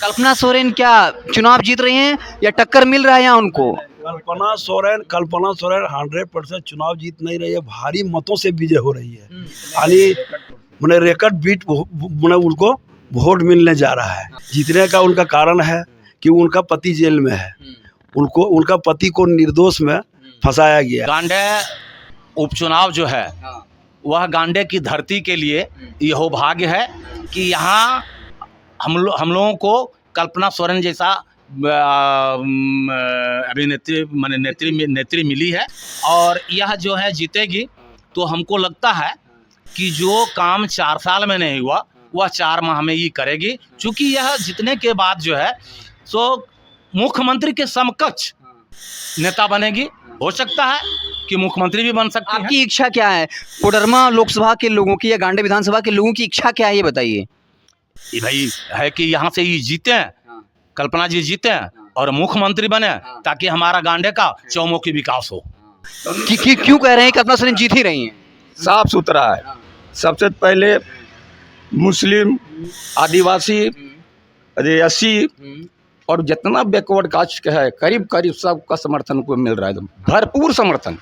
कल्पना सोरेन क्या चुनाव जीत रही हैं या टक्कर मिल रहा है यहाँ उनको? कल्पना सोरेन 100% चुनाव जीत नहीं रही है, भारी मतों से विजय हो रही है। यानी मैंने रिकॉर्ड बीट मैंने उनको वोट मिलने जा रहा है। जीतने का उनका कारण है कि उनका पति जेल में है, उनका पति को निर्दोष में फंसाया गया। गांडे उपचुनाव जो है वह गांडे की धरती के लिए यह भाग्य है कि यहाँ हम लोगों को कल्पना सोरेन जैसा अभिनेत्री माने नेत्री मिली है और यह जो है जीतेगी। तो हमको लगता है कि जो काम 4 साल में नहीं हुआ वह 4 माह में ही करेगी, क्योंकि यह जीतने के बाद जो है सो मुख्यमंत्री के समकक्ष नेता बनेगी। हो सकता है कि मुख्यमंत्री भी बन सकती है। आपकी इच्छा क्या है? कोडरमा लोकसभा के लोगों की या गांडे विधानसभा के लोगों की इच्छा क्या है, ये बताइए। ये भाई है कि यहाँ से ये जीते हैं, कल्पना जी जीते हैं और मुख्यमंत्री बने, ताकि हमारा गांडे का चौमुखी विकास हो। क्यों कह रहे हैं कल्पना सोरेन जीत ही रही हैं? साफ सुथरा है। सबसे पहले मुस्लिम, आदिवासी, एससी और जितना बैकवर्ड कास्ट का है करीब सबका समर्थन को मिल रहा है, एकदम भरपूर समर्थन।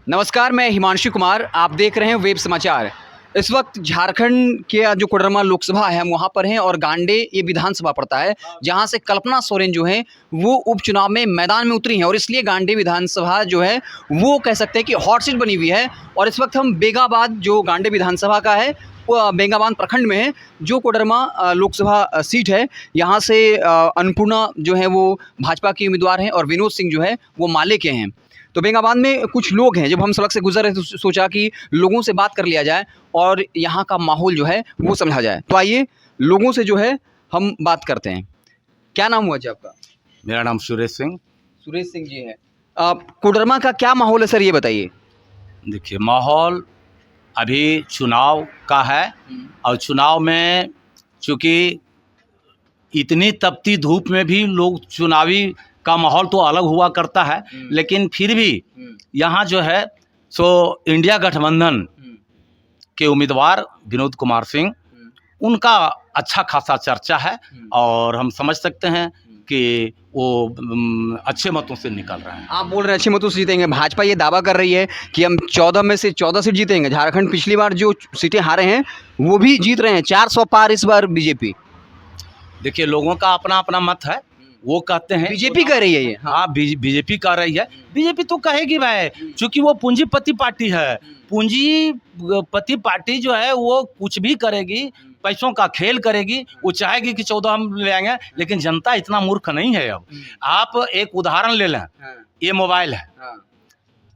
नमस्कार, मैं हिमांशु कुमार, आप देख रहे हैं वेब समाचार। इस वक्त झारखंड के जो कोडरमा लोकसभा है हम वहाँ पर हैं और गांडे ये विधानसभा पड़ता है, जहाँ से कल्पना सोरेन जो है वो उपचुनाव में मैदान में उतरी हैं और इसलिए गांडे विधानसभा जो है वो कह सकते हैं कि हॉट सीट बनी हुई है। और इस वक्त हम बेगाबाद जो गांडे विधानसभा का है वो बेगाबाद प्रखंड में है, जो कोडरमा लोकसभा सीट है। यहाँ से अन्नपूर्णा जो है वो भाजपा की उम्मीदवार हैं और विनोद सिंह जो है वो माले के हैं। तो बेगाबाद में कुछ लोग हैं, जब हम सड़क से गुजर रहे तो सोचा कि लोगों से बात कर लिया जाए और यहाँ का माहौल जो है वो समझा जाए। तो आइए लोगों से जो है हम बात करते हैं। क्या नाम हुआ जी आपका? मेरा नाम सुरेश सिंह। सुरेश सिंह जी है। कोडरमा का क्या माहौल है सर, ये बताइए। देखिए, माहौल अभी चुनाव का है और चुनाव में चूँकि इतनी तपती धूप में भी लोग चुनावी का माहौल तो अलग हुआ करता है, लेकिन फिर भी यहाँ जो है सो इंडिया गठबंधन के उम्मीदवार विनोद कुमार सिंह, उनका अच्छा खासा चर्चा है और हम समझ सकते हैं कि वो अच्छे मतों से निकल रहे हैं। आप बोल रहे हैं अच्छे मतों से जीतेंगे। भाजपा ये दावा कर रही है कि हम 14 में से 14 सीट जीतेंगे। झारखंड पिछली बार जो सीटें हारे हैं वो भी जीत रहे हैं, 400 पार इस बार बीजेपी। देखिए, लोगों का अपना अपना मत है, वो कहते हैं बीजेपी कह रही है ये। हाँ, बीजेपी कह रही है। बीजेपी तो कहेगी भाई, क्योंकि वो पूंजीपति पार्टी है। पूंजीपति पार्टी जो है वो कुछ भी करेगी, पैसों का खेल करेगी। वो चाहेगी कि 14 हम ले आएंगे, लेकिन जनता इतना मूर्ख नहीं है। अब आप एक उदाहरण ले लें, ये मोबाइल है,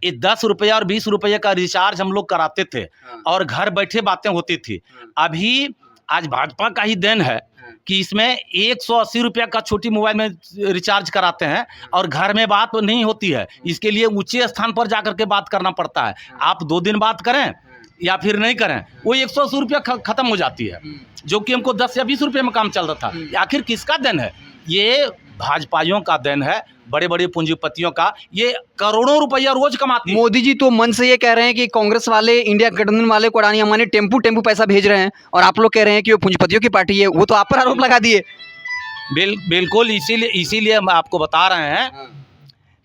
ये 10 रुपया और 20 रुपये का रिचार्ज हम लोग कराते थे और घर बैठे बातें होती थी। अभी आज भाजपा का ही देन है कि इसमें 180 रुपया का छोटी मोबाइल में रिचार्ज कराते हैं और घर में बात नहीं होती है। इसके लिए ऊंचे स्थान पर जाकर के बात करना पड़ता है। आप 2 दिन बात करें या फिर नहीं करें, वो 180 रुपया खत्म हो जाती है, जो कि हमको 10 या 20 रुपये में काम चल रहा था। आखिर किसका देन है? ये भाजपाइयों का देन है, बड़े बड़े पूंजीपतियों का। ये करोड़ों रुपया रोज कमाती है। मोदी जी तो मन से ये कह रहे हैं कि कांग्रेस वाले, इंडिया गठबंधन वाले को अडानी अंबानी टेम्पू पैसा भेज रहे हैं और आप लोग कह रहे हैं कि वो पूंजीपतियों की पार्टी है। वो तो आप पर आरोप लगा दिए। बिल्कुल, इसीलिए हम आपको बता रहे हैं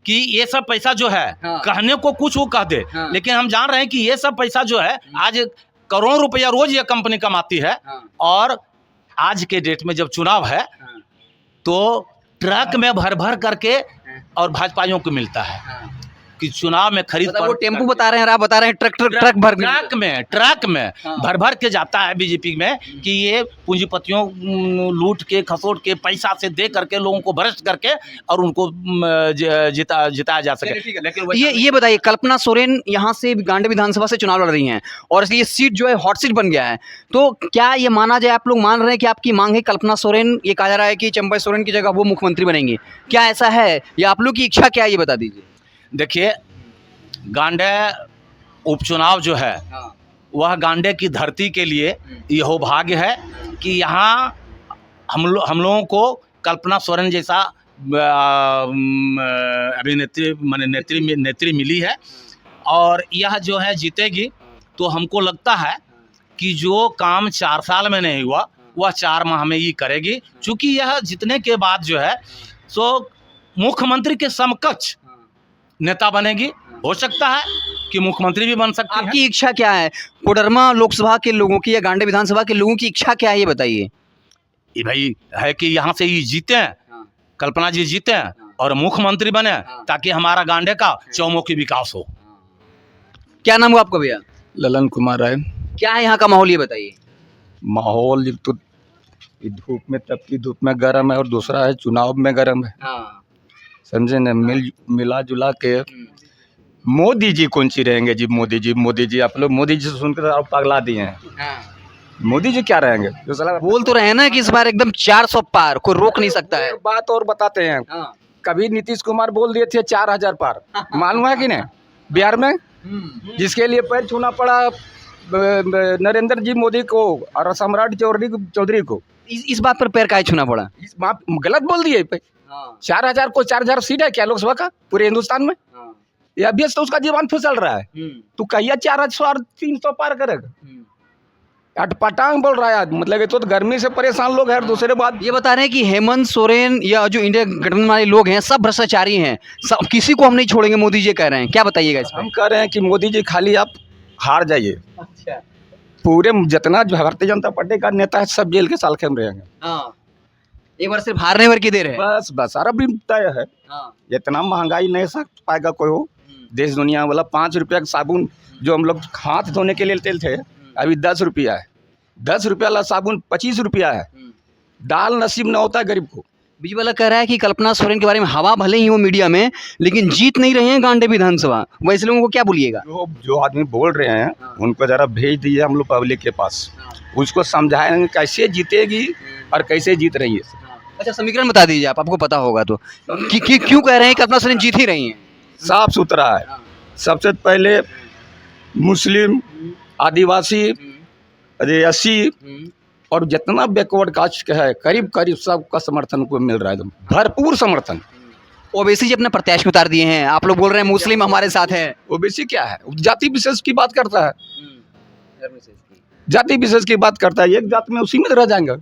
कि ये सब पैसा जो है कहने को कुछ वो कह दे, लेकिन हम जान रहे हैं कि ये सब पैसा जो है आज करोड़ों रुपया रोज ये कंपनी कमाती है। और आज के डेट में जब चुनाव है तो ट्रक में भर करके और भाजपाइयों को मिलता है कि चुनाव में खरीद वो टेम्पू बता रहे हैं, आप बता रहे हैं ट्रक ट्रक में भर के जाता है बीजेपी में कि ये पूंजीपतियों लूट के खसोट के पैसा से दे करके लोगों को भ्रष्ट करके और उनको जिताया जा सके। लेकिन ये बताइए, कल्पना सोरेन यहाँ से गांडे विधानसभा से चुनाव लड़ रही हैं और इसलिए सीट जो है हॉट सीट बन गया है। तो क्या ये माना जाए, आप लोग मान रहे हैं कि आपकी मांग है कल्पना सोरेन, ये कहा जा रहा है कि चंपा सोरेन की जगह वो मुख्यमंत्री बनेंगे, क्या ऐसा है या आप लोग की इच्छा क्या है, ये बता दीजिए। देखिए, गांडे उपचुनाव जो है वह गांडे की धरती के लिए यह भाग्य है कि यहाँ हम लोगों को कल्पना सोरेन जैसा अभिनेत्री माने नेत्री मिली है और यह जो है जीतेगी। तो हमको लगता है कि जो काम 4 साल में नहीं हुआ वह 4 माह में ही करेगी, क्योंकि यह जीतने के बाद जो है सो मुख्यमंत्री के समकक्ष नेता बनेगी। हो सकता है कि मुख्यमंत्री भी बन सकती है। आपकी इच्छा क्या है? कोडरमा लोकसभा के लोगों की या गांडे विधानसभा के लोगों की इच्छा क्या है, ये बताइए। ये भाई है कि यहाँ से ही जीते, कल्पना जी जीते और मुख्यमंत्री बने, ताकि हमारा गांडे का चौमुखी विकास हो। क्या नाम हुआ आपका भैया? ललन कुमार राय। क्या है यहाँ का माहौल, ये बताइए। माहौल एक तो धूप में, तपती धूप में गर्म है, और दूसरा है चुनाव में गर्म है, समझे न। मिला जुला के मोदी जी कौन सी रहेंगे जी? मोदी जी आप लोग मोदी जी से सुनकर आप पगला दिए हैं। मोदी जी क्या रहेंगे? जो साला बोल तो रहे हैं ना कि इस बार एकदम 400 पार, कोई रोक नहीं सकता है। बात और बताते हैं। कभी नीतीश कुमार बोल दिए थे 4000 पार, मालूम है कि नहीं? बिहार में जिसके लिए पैर छूना पड़ा नरेंद्र जी मोदी को और सम्राट चौधरी को। इस बात पर पैर काहे छूना पड़ा? इस बात गलत बोल दिए। 4000 को 4000 सीट है क्या लोकसभा का पूरे हिंदुस्तान में? ये अभी तो उसका जीवन फिसल रहा है। तू कहिया 400 और 300 पार करेगा? अटपटांग बोल रहा है आज। मतलब ये तो गर्मी से परेशान लोग हैं। दूसरे बात ये बता रहे हैं कि हेमंत सोरेन या जो इंडिया गठबंधन वाले लोग हैं सब भ्रष्टाचारी हैं, सब किसी को हम नहीं छोड़ेंगे, मोदी जी कह रहे हैं। क्या बताइएगा इस पर? हम कह रहे हैं कि मोदी जी खाली आप हार जाइए। अच्छा। पूरे जितना भारतीय जनता पार्टी का नेता है सब जेल के सालखे में रहेंगे। हाँ, एक बार सिर्फ हारने भर की देर है। बस सारा भी तय है। इतना महंगाई नहीं सक पाएगा कोई हो देश दुनिया वाला। 5 रुपया का साबुन जो हम लोग हाथ धोने के लिए लेते थे, अभी 10 रुपया है। 10 रुपया वाला साबुन 25 रुपया है। दाल नसीब न होता है गरीब को। बीजवाला कह रहा है कि कल्पना सोरेन के बारे में हवा भले ही हो मीडिया में, लेकिन जीत नहीं रहे हैं गांडे विधानसभा। वैसे लोगों को क्या बोलिएगा? जो आदमी बोल रहे हैं उनको जरा भेज दीजिए हम लोग पब्लिक के पास, उसको समझाएंगे कैसे जीतेगी और कैसे जीत रही है। अच्छा, समीकरण बता दीजिए आप, आपको पता होगा तो। क्यों कह रहे हैं कल्पना सोरेन जीत ही रही हैं? साफ सुथरा है। सबसे पहले मुस्लिम, आदिवासी, एससी और जितना बैकवर्ड कास्ट है करीब सबका समर्थन को मिल रहा है, एकदम भरपूर समर्थन। ओबीसी जी अपने प्रत्याशी उतार दिए हैं, आप लोग बोल रहे हैं मुस्लिम हमारे साथ है। ओबीसी क्या है? जाति विशेष की बात करता है। जाति विशेष की बात करता है, एक जात में उसी में रह जाएंगे।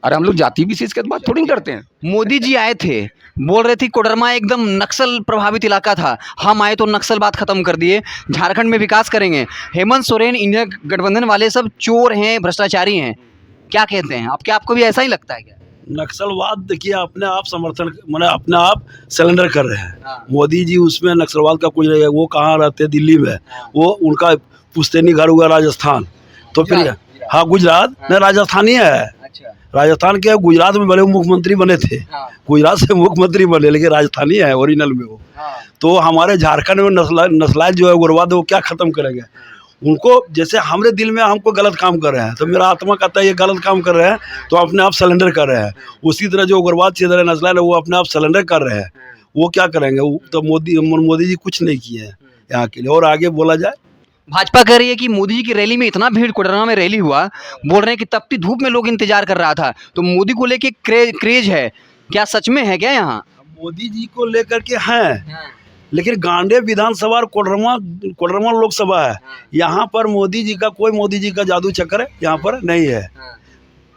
अरे हम लोग जाति विशेष की बात थोड़ी करते हैं। मोदी जी आए थे, बोल रहे थे कोडरमा एकदम नक्सल प्रभावित इलाका था, हम आए तो नक्सलवाद खत्म कर दिए, झारखंड में विकास करेंगे। हेमंत सोरेन, इंडिया गठबंधन वाले सब चोर हैं, भ्रष्टाचारी हैं। क्या कहते हैं? आपको भी ऐसा ही लगता है क्या? नक्सलवाद देखिए अपने आप समर्थन मैंने अपने आप सिलेंडर कर रहे हैं। मोदी जी उसमें नक्सलवाद का कुछ नहीं है। वो कहाँ रहते? दिल्ली में। वो उनका पुश्तैनी घर हुआ राजस्थान, तो फिर हाँ गुजरात नहीं राजस्थानी है। राजस्थान के गुजरात में भले मुख्यमंत्री बने थे, गुजरात से मुख्यमंत्री बने, लेकिन राजस्थानी है ओरिजिनल में वो। तो हमारे झारखंड में नस्लायत जो है उग्रवाद वो क्या खत्म करेंगे? उनको जैसे हमारे दिल में हमको गलत काम कर रहे हैं तो मेरा आत्मा कहता है ये गलत काम कर रहे हैं, तो अपने आप सिलेंडर कर रहे हैं। उसी तरह जो उग्रवाद से नस्लायत है वो अपने आप सिलेंडर कर रहे हैं। वो क्या करेंगे? तो मोदी जी कुछ नहीं किए हैं यहाँ के लिए। और आगे बोला जाए, भाजपा कह रही है कि मोदी जी की रैली में इतना भीड़, कोडरमा में रैली हुआ, बोल रहे हैं कि तपती धूप में लोग इंतजार कर रहा था, तो मोदी को लेके क्रेज है। क्या सच में है क्या यहाँ? मोदी जी को लेकर के हैं, लेकिन गांडे विधानसभा और कोडरमा लोकसभा है, यहाँ पर मोदी जी का जादू चक्कर है यहाँ पर नहीं है।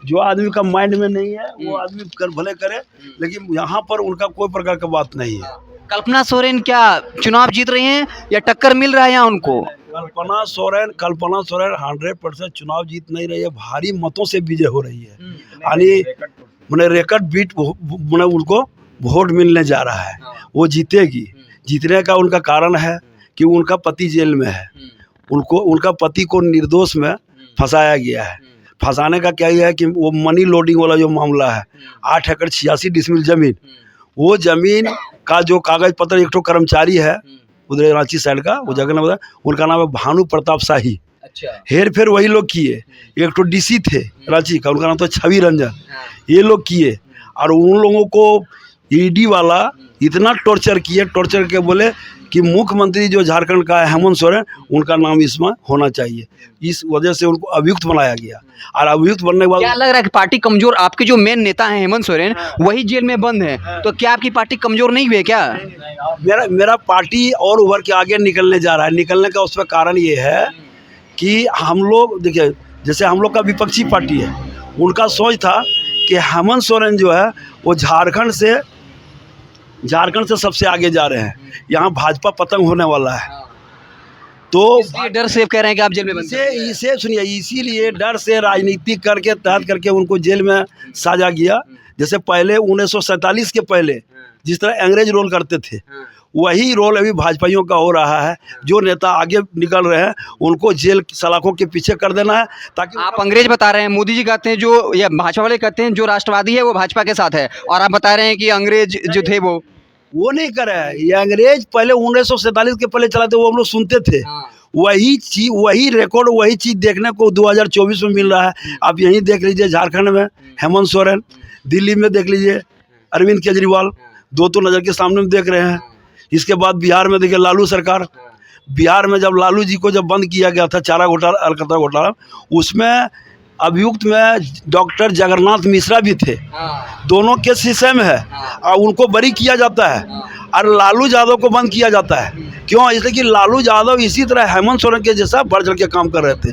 जो आदमी का माइंड में नहीं है वो आदमी भले करे, लेकिन यहाँ पर उनका कोई प्रकार का बात नहीं है। कल्पना सोरेन क्या चुनाव जीत रही हैं या टक्कर मिल रहा है यहाँ उनको? कल्पना सोरेन 100% चुनाव जीत नहीं रही है, भारी मतों से विजय हो रही है। यानी मैंने रिकॉर्ड बीट मैंने उनको वोट मिलने जा रहा है। वो जीतेगी। जीतने का उनका कारण है कि उनका पति जेल में है, उनका पति को निर्दोष में फंसाया गया है। फंसाने का क्या है कि वो मनी लोडिंग वाला जो मामला है, 8 एकड़ 86 डिसमिल जमीन, वो जमीन का जो कागज पत्र, एक तो कर्मचारी है उधर रांची साइड का, वो जगह नाम उनका नाम है भानु प्रताप शाही। अच्छा। हेर फेर वही लोग किए। एक तो डीसी थे रांची का, उनका नाम तो छवि रंजन। ये लोग किए और उन लोगों को ईडी वाला इतना टॉर्चर किए, टॉर्चर के बोले कि मुख्यमंत्री जो झारखंड का है हेमंत सोरेन, उनका नाम इसमें होना चाहिए। इस वजह से उनको अभियुक्त बनाया गया। और अभियुक्त बनने के बाद क्या लग रहा है कि पार्टी कमजोर, आपके जो मेन नेता हैं हेमंत सोरेन वही जेल में बंद है, तो क्या आपकी पार्टी कमजोर नहीं हुई है क्या? मेरा पार्टी और उभर के आगे निकलने जा रहा है। निकलने का उसका कारण ये है कि हम लोग देखिए, जैसे हम लोग का विपक्षी पार्टी है, उनका सोच था कि हेमंत सोरेन जो है वो झारखंड से सबसे आगे जा रहे हैं, यहाँ भाजपा पतंग होने वाला है। तो इसलिए डर से कह रहे हैं कि आप जेल में बंद कर दिए। इसे सुनिए, इसीलिए डर से राजनीति करके तहत करके उनको जेल में साजा गया। जैसे पहले 1947 के पहले जिस तरह अंग्रेज रोल करते थे, वही रोल अभी भाजपाइयों का हो रहा है। जो नेता आगे निकल रहे हैं उनको जेल की सलाखों के पीछे कर देना है, ताकि आप अंग्रेज बता रहे हैं, मोदी जी कहते हैं जो, या भाजपा वाले कहते हैं जो राष्ट्रवादी है वो भाजपा के साथ है, और आप बता रहे हैं कि अंग्रेज जो थे वो नहीं करे। ये अंग्रेज पहले 1947 के पहले चलाते, वो हम लोग सुनते थे। वही चीज, वही रिकॉर्ड, वही चीज देखने को 2024 में मिल रहा है। आप यहीं देख लीजिए, झारखंड में हेमंत सोरेन, दिल्ली में देख लीजिए अरविंद केजरीवाल, दो तो नज़र के सामने में देख रहे हैं। इसके बाद बिहार में देखिए लालू सरकार। बिहार में जब लालू जी को जब बंद किया गया था चारा घोटाला, अलकतरा घोटाला, उसमें अभियुक्त में डॉक्टर जगन्नाथ मिश्रा भी थे। दोनों केस सेम है और उनको बरी किया जाता है, और लालू यादव को बंद किया जाता है। क्यों? इसलिए कि लालू यादव इसी तरह हेमंत सोरेन के जैसा बढ़ चढ़ के काम कर रहे थे।